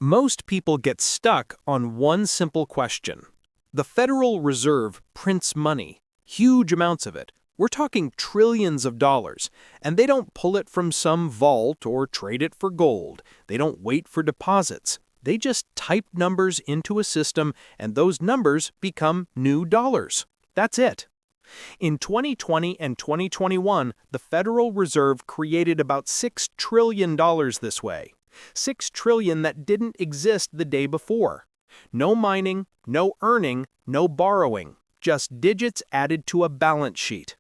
Most people get stuck on one simple question. The Federal Reserve prints money, huge amounts of it. We're talking trillions of dollars, and they don't pull it from some vault or trade it for gold. They don't wait for deposits. They just type numbers into a system, and those numbers become new dollars. That's it. In 2020 and 2021, the Federal Reserve created about $6 trillion this way. $6 trillion that didn't exist the day before. No mining, no earning, no borrowing, just digits added to a balance sheet.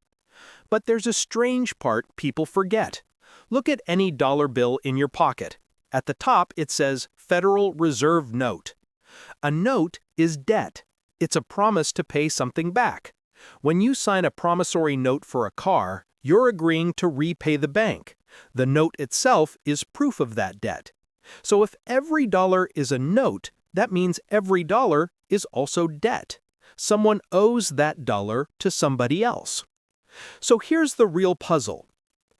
But there's a strange part people forget. Look at any dollar bill in your pocket. At the top, it says Federal Reserve Note. A note is debt. It's a promise to pay something back. When you sign a promissory note for a car, you're agreeing to repay the bank. The note itself is proof of that debt. So if every dollar is a note, that means every dollar is also debt. Someone owes that dollar to somebody else. So here's the real puzzle.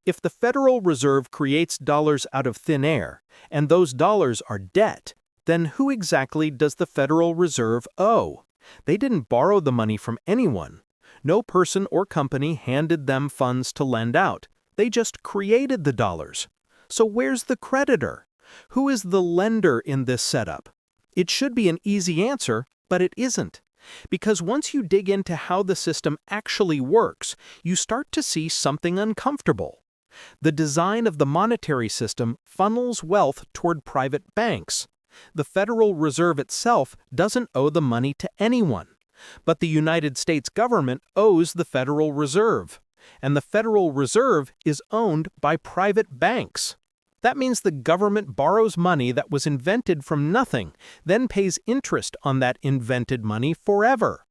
If the Federal Reserve creates dollars out of thin air, and those dollars are debt, then who exactly does the Federal Reserve owe? They didn't borrow the money from anyone. No person or company handed them funds to lend out. They just created the dollars. So where's the creditor? Who is the lender in this setup? It should be an easy answer, but it isn't. Because once you dig into how the system actually works, you start to see something uncomfortable. The design of the monetary system funnels wealth toward private banks. The Federal Reserve itself doesn't owe the money to anyone. But the United States government owes the Federal Reserve. And the Federal Reserve is owned by private banks. That means the government borrows money that was invented from nothing, then pays interest on that invented money forever.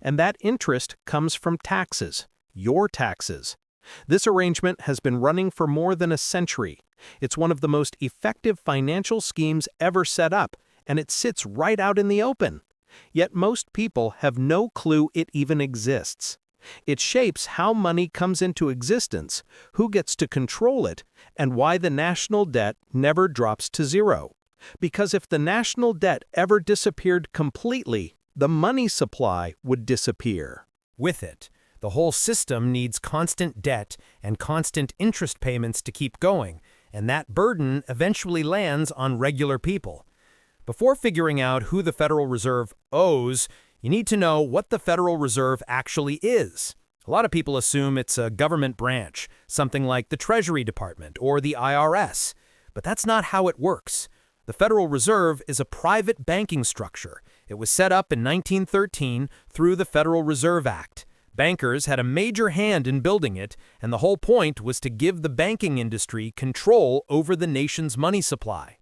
And that interest comes from taxes, your taxes. This arrangement has been running for more than a century. It's one of the most effective financial schemes ever set up, and it sits right out in the open. Yet most people have no clue it even exists. It shapes how money comes into existence, who gets to control it, and why the national debt never drops to zero. Because if the national debt ever disappeared completely, the money supply would disappear. With it, the whole system needs constant debt and constant interest payments to keep going, and that burden eventually lands on regular people. Before figuring out who the Federal Reserve owes, you need to know what the Federal Reserve actually is. A lot of people assume it's a government branch, something like the Treasury Department or the IRS. But that's not how it works. The Federal Reserve is a private banking structure. It was set up in 1913 through the Federal Reserve Act. Bankers had a major hand in building it, and the whole point was to give the banking industry control over the nation's money supply.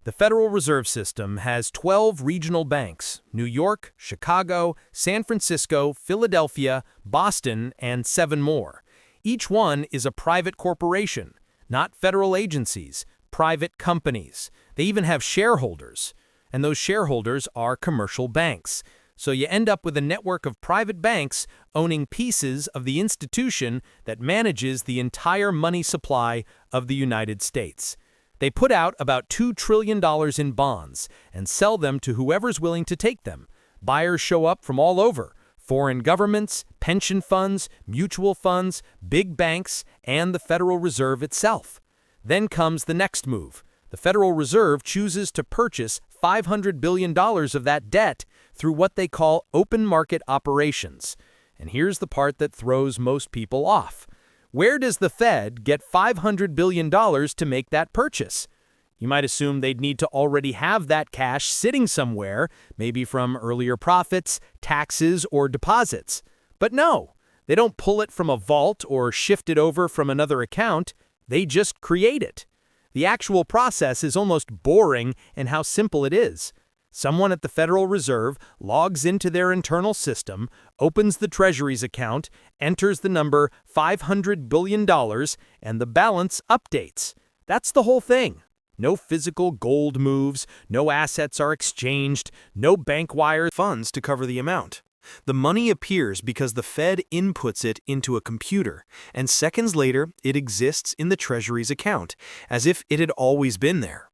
The Federal Reserve System has 12 regional banks: New York, Chicago, San Francisco, Philadelphia, Boston, and 7 more. Each one is a private corporation, not federal agencies, private companies. They even have shareholders, and those shareholders are commercial banks. So you end up with a network of private banks owning pieces of the institution that manages the entire money supply of the United States. They put out about $2 trillion in bonds and sell them to whoever's willing to take them. Buyers show up from all over: foreign governments, pension funds, mutual funds, big banks, and the Federal Reserve itself. Then comes the next move. The Federal Reserve chooses to purchase $500 billion of that debt through what they call open market operations. And here's the part that throws most people off. Where does the Fed get $500 billion to make that purchase? You might assume they'd need to already have that cash sitting somewhere, maybe from earlier profits, taxes, or deposits. But no, they don't pull it from a vault or shift it over from another account. They just create it. The actual process is almost boring in how simple it is. Someone at the Federal Reserve logs into their internal system, opens the Treasury's account, enters the number $500 billion, and the balance updates. That's the whole thing. No physical gold moves, no assets are exchanged, no bank wire funds to cover the amount. The money appears because the Fed inputs it into a computer, and seconds later it exists in the Treasury's account, as if it had always been there.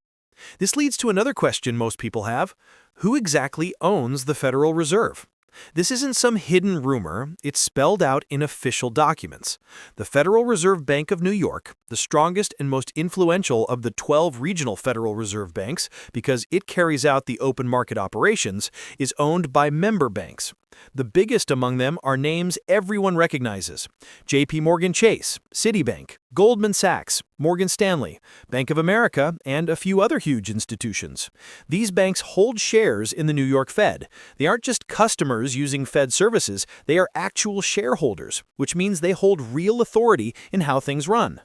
This leads to another question most people have. Who exactly owns the Federal Reserve? This isn't some hidden rumor, it's spelled out in official documents. The Federal Reserve Bank of New York, the strongest and most influential of the 12 regional Federal Reserve banks because it carries out the open market operations, is owned by member banks. The biggest among them are names everyone recognizes: JP Morgan Chase, Citibank, Goldman Sachs, Morgan Stanley, Bank of America, and a few other huge institutions. These banks hold shares in the New York Fed. They aren't just customers using Fed services, they are actual shareholders, which means they hold real authority in how things run.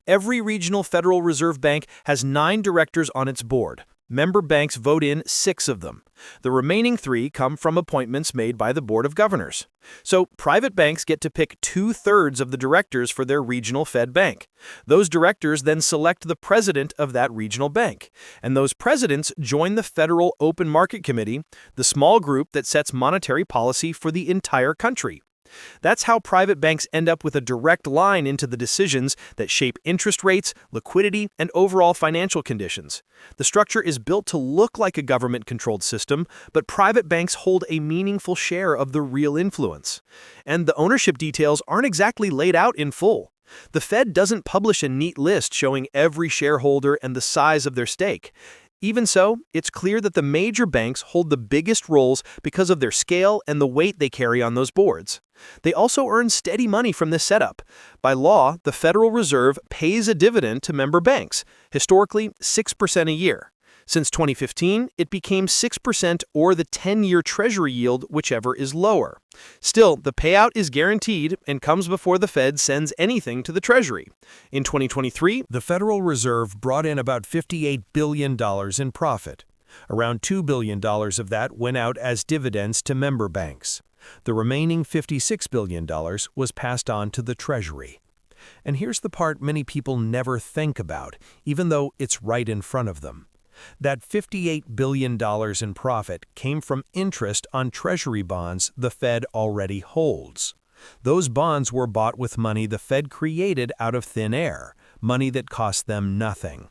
Every regional Federal Reserve Bank has 9 directors on its board. Member banks vote in 6 of them. The remaining 3 come from appointments made by the Board of Governors. So private banks get to pick 2/3 of the directors for their regional Fed bank. Those directors then select the president of that regional bank. And those presidents join the Federal Open Market Committee, the small group that sets monetary policy for the entire country. That's how private banks end up with a direct line into the decisions that shape interest rates, liquidity, and overall financial conditions. The structure is built to look like a government-controlled system, but private banks hold a meaningful share of the real influence. And the ownership details aren't exactly laid out in full. The Fed doesn't publish a neat list showing every shareholder and the size of their stake. Even so, it's clear that the major banks hold the biggest roles because of their scale and the weight they carry on those boards. They also earn steady money from this setup. By law, the Federal Reserve pays a dividend to member banks, historically 6% a year. Since 2015, it became 6% or the 10-year Treasury yield, whichever is lower. Still, the payout is guaranteed and comes before the Fed sends anything to the Treasury. In 2023, The Federal Reserve brought in about $58 billion in profit. Around $2 billion of that went out as dividends to member banks. The remaining $56 billion was passed on to the Treasury. And here's the part many people never think about, even though it's right in front of them. That $58 billion in profit came from interest on Treasury bonds the Fed already holds. Those bonds were bought with money the Fed created out of thin air, money that cost them nothing.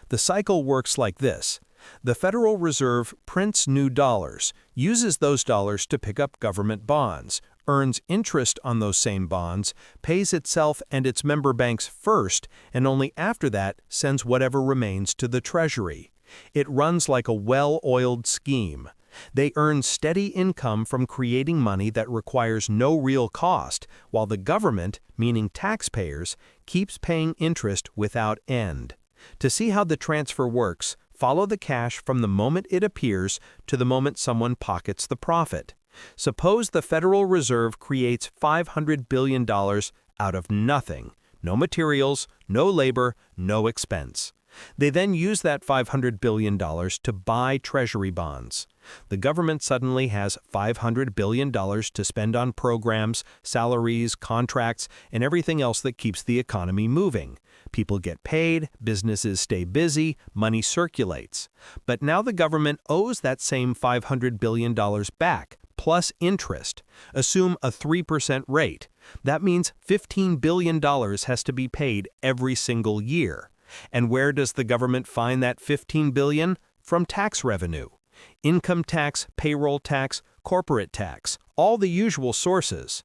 The cycle works like this. The Federal Reserve prints new dollars, uses those dollars to pick up government bonds, earns interest on those same bonds, pays itself and its member banks first, and only after that sends whatever remains to the Treasury. It runs like a well-oiled scheme. They earn steady income from creating money that requires no real cost, while the government, meaning taxpayers, keeps paying interest without end. To see how the transfer works, follow the cash from the moment it appears to the moment someone pockets the profit. Suppose the Federal Reserve creates $500 billion out of nothing. No materials, no labor, no expense. They then use that $500 billion to buy Treasury bonds. The government suddenly has $500 billion to spend on programs, salaries, contracts, and everything else that keeps the economy moving. People get paid, businesses stay busy, money circulates. But now the government owes that same $500 billion back, plus interest. Assume a 3% rate. That means $15 billion has to be paid every single year. And where does the government find that $15 billion? From tax revenue. Income tax, payroll tax, corporate tax, all the usual sources.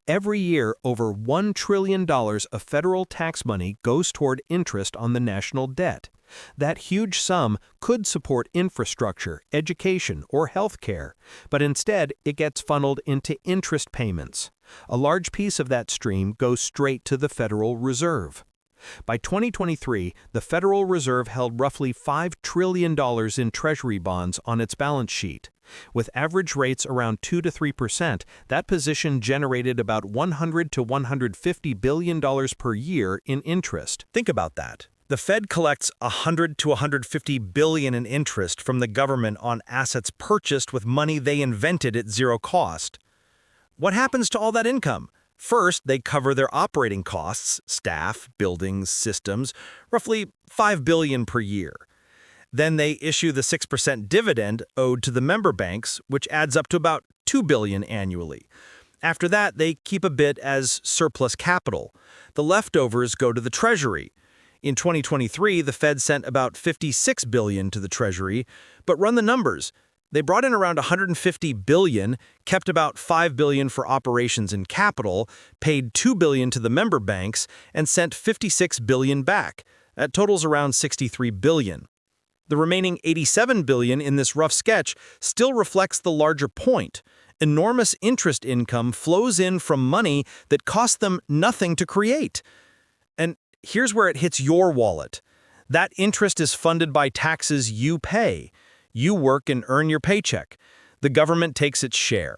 Every year, over $1 trillion of federal tax money goes toward interest on the national debt. That huge sum could support infrastructure, education, or health care, but instead it gets funneled into interest payments. A large piece of that stream goes straight to the Federal Reserve. By 2023, the Federal Reserve held roughly $5 trillion in Treasury bonds on its balance sheet. With average rates around 2 to 3%, that position generated about $100 to $150 billion per year in interest. Think about that. The Fed collects $100 to $150 billion in interest from the government on assets purchased with money they invented at zero cost. What happens to all that income? First, they cover their operating costs, staff, buildings, systems, roughly $5 billion per year. Then they issue the 6% dividend owed to the member banks, which adds up to about $2 billion annually. After that, they keep a bit as surplus capital. The leftovers go to the Treasury. In 2023, the Fed sent about $56 billion to the Treasury, but run the numbers. They brought in around $150 billion, kept about $5 billion for operations and capital, paid $2 billion to the member banks, and sent $56 billion back. That totals around $63 billion. The remaining $87 billion in this rough sketch still reflects the larger point. Enormous interest income flows in from money that cost them nothing to create. And here's where it hits your wallet. That interest is funded by taxes you pay. You work and earn your paycheck. The government takes its share.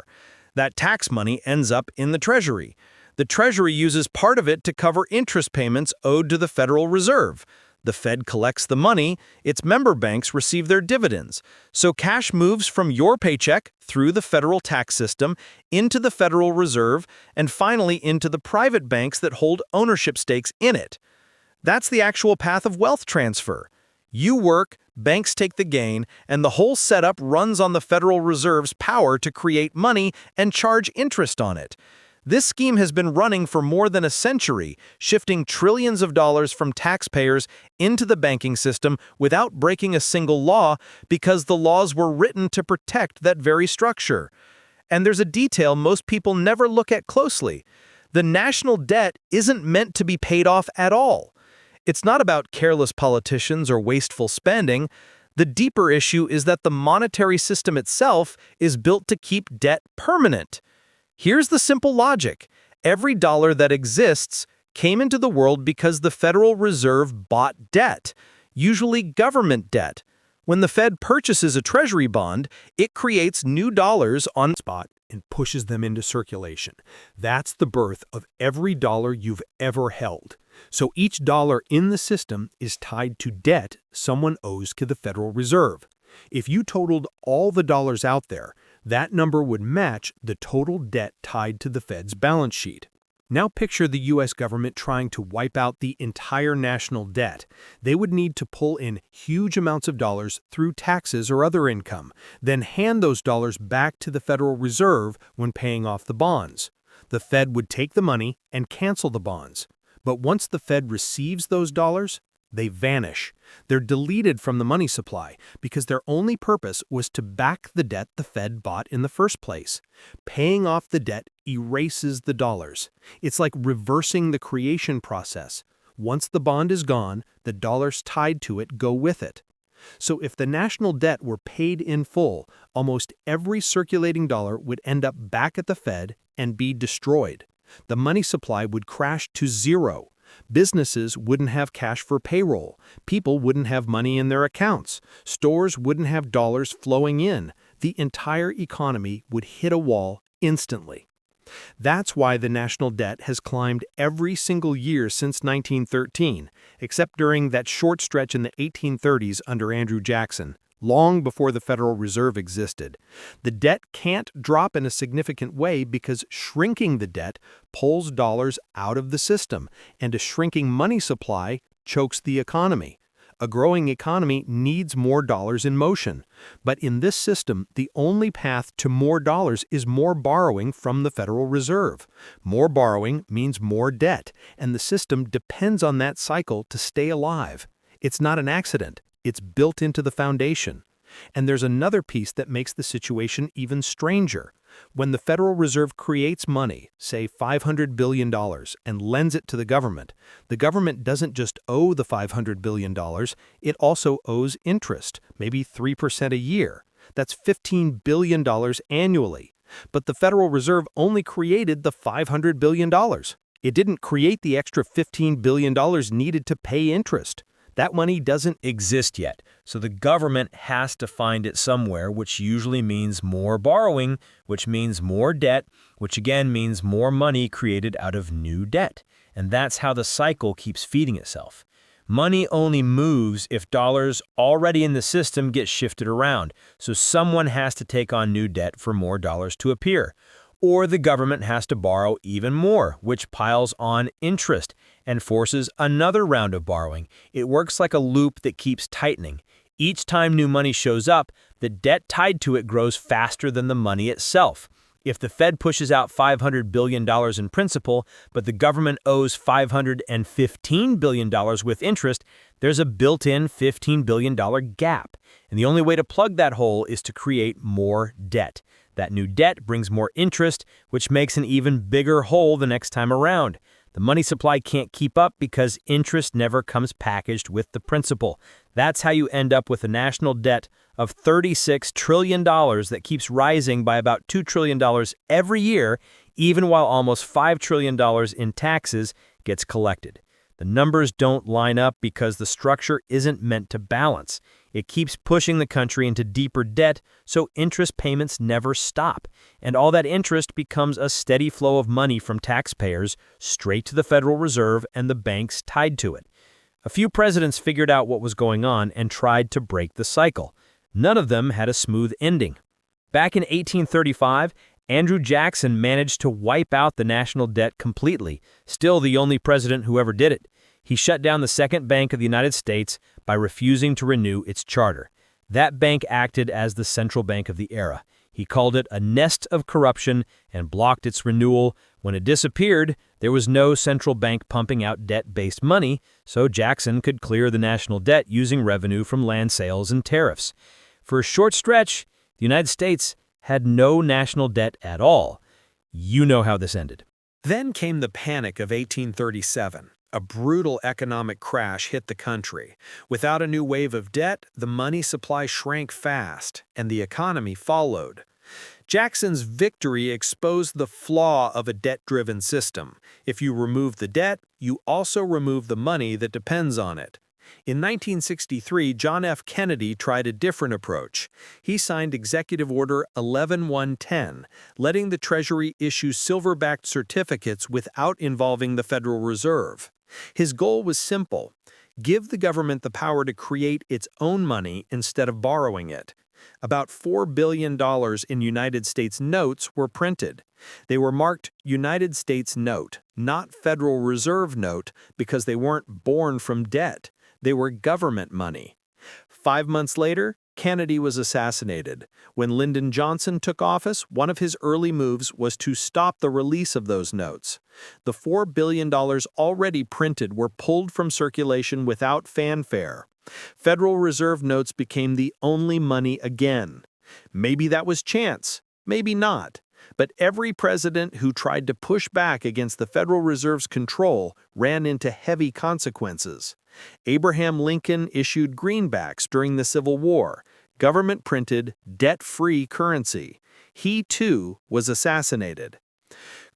That tax money ends up in the Treasury. The Treasury uses part of it to cover interest payments owed to the Federal Reserve. The Fed collects the money, its member banks receive their dividends. So cash moves from your paycheck through the federal tax system into the Federal Reserve and finally into the private banks that hold ownership stakes in it. That's the actual path of wealth transfer. You work, banks take the gain, and the whole setup runs on the Federal Reserve's power to create money and charge interest on it. This scheme has been running for more than a century, shifting trillions of dollars from taxpayers into the banking system without breaking a single law because the laws were written to protect that very structure. And there's a detail most people never look at closely. The national debt isn't meant to be paid off at all. It's not about careless politicians or wasteful spending. The deeper issue is that the monetary system itself is built to keep debt permanent. Here's the simple logic. Every dollar that exists came into the world because the Federal Reserve bought debt, usually government debt. When the Fed purchases a treasury bond, it creates new dollars on spot and pushes them into circulation. That's the birth of every dollar you've ever held. So each dollar in the system is tied to debt someone owes to the Federal Reserve. If you totaled all the dollars out there, that number would match the total debt tied to the Fed's balance sheet. Now picture the U.S. government trying to wipe out the entire national debt. They would need to pull in huge amounts of dollars through taxes or other income, then hand those dollars back to the Federal Reserve when paying off the bonds. The Fed would take the money and cancel the bonds. But once the Fed receives those dollars, they vanish. They're deleted from the money supply because their only purpose was to back the debt the Fed bought in the first place. Paying off the debt erases the dollars. It's like reversing the creation process. Once the bond is gone, the dollars tied to it go with it. So if the national debt were paid in full, almost every circulating dollar would end up back at the Fed and be destroyed. The money supply would crash to zero. Businesses wouldn't have cash for payroll. People wouldn't have money in their accounts. Stores wouldn't have dollars flowing in. The entire economy would hit a wall instantly. That's why the national debt has climbed every single year since 1913, except during that short stretch in the 1830s under Andrew Jackson, long before the Federal Reserve existed. The debt can't drop in a significant way because shrinking the debt pulls dollars out of the system, and a shrinking money supply chokes the economy. A growing economy needs more dollars in motion. But in this system, the only path to more dollars is more borrowing from the Federal Reserve. More borrowing means more debt, and the system depends on that cycle to stay alive. It's not an accident. It's built into the foundation. And there's another piece that makes the situation even stranger. When the Federal Reserve creates money, say $500 billion, and lends it to the government doesn't just owe the $500 billion, it also owes interest, maybe 3% a year. That's $15 billion annually. But the Federal Reserve only created the $500 billion. It didn't create the extra $15 billion needed to pay interest. That money doesn't exist yet, so the government has to find it somewhere, which usually means more borrowing, which means more debt, which again means more money created out of new debt. And that's how the cycle keeps feeding itself. Money only moves if dollars already in the system get shifted around, so someone has to take on new debt for more dollars to appear. Or the government has to borrow even more, which piles on interest and forces another round of borrowing. It works like a loop that keeps tightening. Each time new money shows up, the debt tied to it grows faster than the money itself. If the Fed pushes out $500 billion in principal, but the government owes $515 billion with interest, there's a built-in $15 billion gap. And the only way to plug that hole is to create more debt. That new debt brings more interest, which makes an even bigger hole the next time around. The money supply can't keep up because interest never comes packaged with the principal. That's how you end up with a national debt of $36 trillion that keeps rising by about $2 trillion every year, even while almost $5 trillion in taxes gets collected. The numbers don't line up because the structure isn't meant to balance. It keeps pushing the country into deeper debt, so interest payments never stop. And all that interest becomes a steady flow of money from taxpayers straight to the Federal Reserve and the banks tied to it. A few presidents figured out what was going on and tried to break the cycle. None of them had a smooth ending. Back in 1835, Andrew Jackson managed to wipe out the national debt completely, still the only president who ever did it. He shut down the Second Bank of the United States by refusing to renew its charter. That bank acted as the central bank of the era. He called it a nest of corruption and blocked its renewal. When it disappeared, there was no central bank pumping out debt-based money, so Jackson could clear the national debt using revenue from land sales and tariffs. For a short stretch, the United States had no national debt at all. You know how this ended. Then came the Panic of 1837. A brutal economic crash hit the country. Without a new wave of debt, the money supply shrank fast, and the economy followed. Jackson's victory exposed the flaw of a debt-driven system. If you remove the debt, you also remove the money that depends on it. In 1963, John F. Kennedy tried a different approach. He signed Executive Order 11110, letting the Treasury issue silver-backed certificates without involving the Federal Reserve. His goal was simple: give the government the power to create its own money instead of borrowing it. About $4 billion in United States notes were printed. They were marked United States Note, not Federal Reserve Note, because they weren't born from debt. They were government money. 5 months later, Kennedy was assassinated. When Lyndon Johnson took office, one of his early moves was to stop the release of those notes. The $4 billion already printed were pulled from circulation without fanfare. Federal Reserve notes became the only money again. Maybe that was chance, maybe not. But every president who tried to push back against the Federal Reserve's control ran into heavy consequences. Abraham Lincoln issued greenbacks during the Civil War. Government printed debt-free currency. He, too, was assassinated.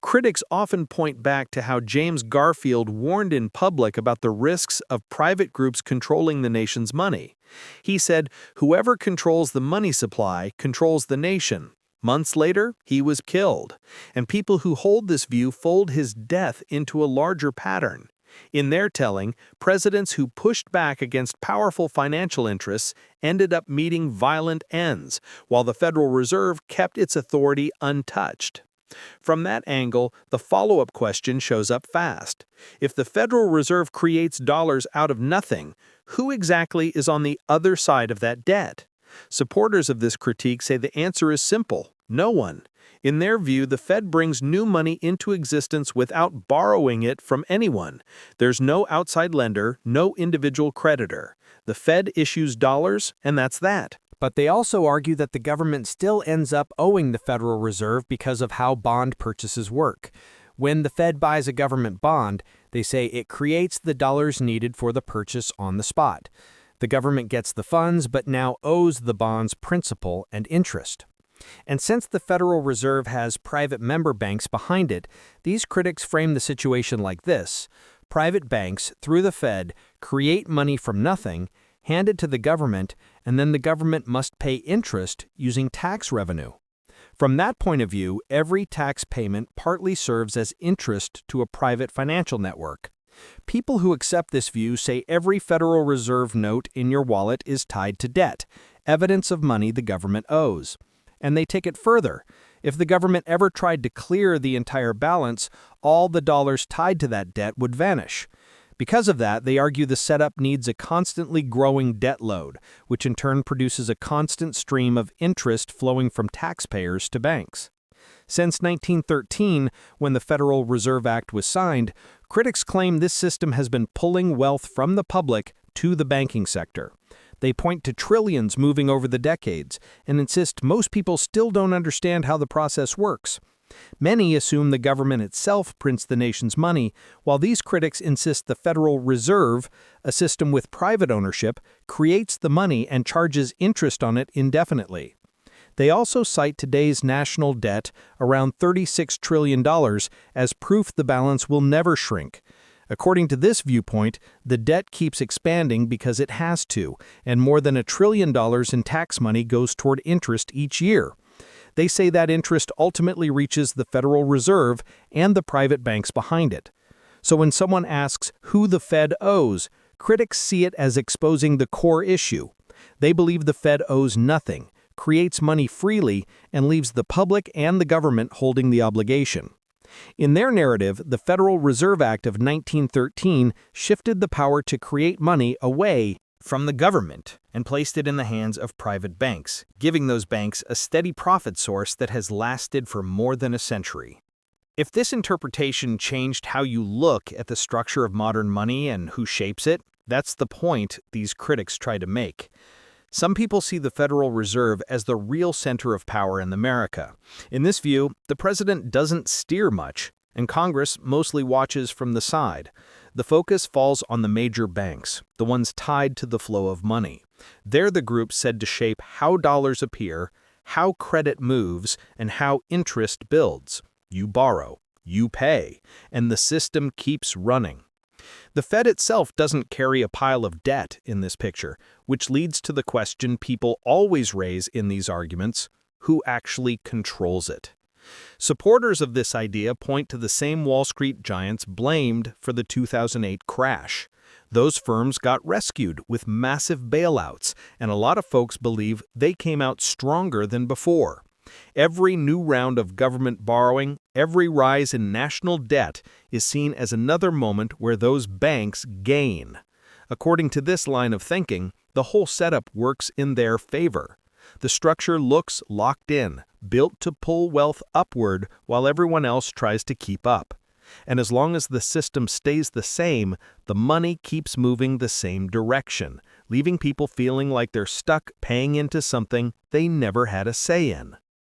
Critics often point back to how James Garfield warned in public about the risks of private groups controlling the nation's money. He said, "Whoever controls the money supply controls the nation." Months later, he was killed. And people who hold this view fold his death into a larger pattern. In their telling, presidents who pushed back against powerful financial interests ended up meeting violent ends, while the Federal Reserve kept its authority untouched. From that angle, the follow-up question shows up fast. If the Federal Reserve creates dollars out of nothing, who exactly is on the other side of that debt? Supporters of this critique say the answer is simple: no one. In their view, the Fed brings new money into existence without borrowing it from anyone. There's no outside lender, no individual creditor. The Fed issues dollars, and that's that. But they also argue that the government still ends up owing the Federal Reserve because of how bond purchases work. When the Fed buys a government bond, they say it creates the dollars needed for the purchase on the spot. The government gets the funds, but now owes the bond's principal and interest. And since the Federal Reserve has private member banks behind it, these critics frame the situation like this: private banks, through the Fed, create money from nothing, hand it to the government, and then the government must pay interest using tax revenue. From that point of view, every tax payment partly serves as interest to a private financial network. People who accept this view say every Federal Reserve note in your wallet is tied to debt, evidence of money the government owes. And they take it further. If the government ever tried to clear the entire balance, all the dollars tied to that debt would vanish. Because of that, they argue the setup needs a constantly growing debt load, which in turn produces a constant stream of interest flowing from taxpayers to banks. Since 1913, when the Federal Reserve Act was signed, critics claim this system has been pulling wealth from the public to the banking sector. They point to trillions moving over the decades and insist most people still don't understand how the process works. Many assume the government itself prints the nation's money, while these critics insist the Federal Reserve, a system with private ownership, creates the money and charges interest on it indefinitely. They also cite today's national debt, around $36 trillion, as proof the balance will never shrink. According to this viewpoint, the debt keeps expanding because it has to, and more than $1 trillion in tax money goes toward interest each year. They say that interest ultimately reaches the Federal Reserve and the private banks behind it. So when someone asks who the Fed owes, critics see it as exposing the core issue. They believe the Fed owes nothing, creates money freely, and leaves the public and the government holding the obligation. In their narrative, the Federal Reserve Act of 1913 shifted the power to create money away from the government and placed it in the hands of private banks, giving those banks a steady profit source that has lasted for more than a century. If this interpretation changed how you look at the structure of modern money and who shapes it, that's the point these critics try to make. Some people see the Federal Reserve as the real center of power in America. In this view, the president doesn't steer much, and Congress mostly watches from the side. The focus falls on the major banks, the ones tied to the flow of money. They're the groups said to shape how dollars appear, how credit moves, and how interest builds. You borrow, you pay, and the system keeps running. The Fed itself doesn't carry a pile of debt in this picture, which leads to the question people always raise in these arguments: who actually controls it? Supporters of this idea point to the same Wall Street giants blamed for the 2008 crash. Those firms got rescued with massive bailouts, and a lot of folks believe they came out stronger than before. Every new round of government borrowing, every rise in national debt is seen as another moment where those banks gain. According to this line of thinking, the whole setup works in their favor. The structure looks locked in, built to pull wealth upward while everyone else tries to keep up. And as long as the system stays the same, the money keeps moving the same direction, leaving people feeling like they're stuck paying into something they never had a say in.